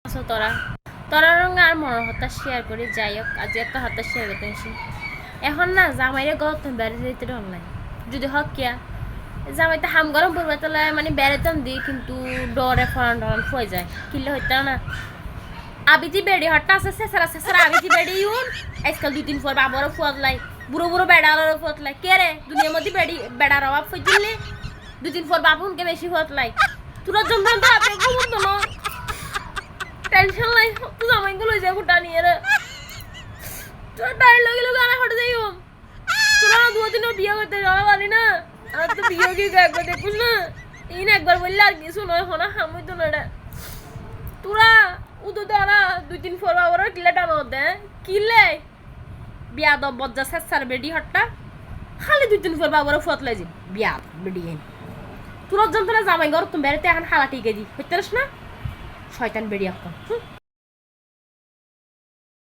আছো তোরা তোরা রঙে আর মনের হত্যা শেয়ার করি যাই হোক আজ একটা হত্যা শেয়ার করতে আসি এখন না জামাইরে গত বেড়ে যেতে অনলাইন যদি হক কিয়া জামাইতে হাম গরম পড়বে তাহলে মানে বেড়াতাম দিই কিন্তু ডরে ফরান ডরান হয়ে যায় কিনলে হইতে না আবিতি বেড়ি হট্টা আছে সেসারা সেসারা আবিতি বেড়ি ইউন আজকাল 2-3 পর বাবারও ফুয়াদ লাই বুড়ো বুড়ো বেড়ারও ফুয়াদ লাই কে রে দুনিয়ার মধ্যে বেড়ি বেড়ার অভাব হয়ে দিলে 2-3 পর বাবুনকে বেশি ফুয়াদ লাই তোরা জন্য তো আপনি ঘুমন্ত না টেনশন লাই তো জামাইগুলো লই যাবো টানিয়ে রে তোরা টাইম লগে লগে আর হটে যাইও তোরা 2 দিনও বিয়ে করতে যাওয়া পারি না আর তো বিয়ে কি একবার দেখুস না ইন একবার বললে আর কিছু নয় হনা হামই তো না রে তোরা উদো তারা 2-3 ফোর বাবার কিলে টানো দে কিলে বিয়া দ বজ্জা সেসার বেডি হট্টা খালি 2-3 ফোর বাবার ফত লাই যে বিয়া বেডি হেন তোরা যন্ত্রণা জামাই ঘর তুমি বেড়াতে এখন হালা টিকে দি হইতেরস না শয়তান বেডি একটা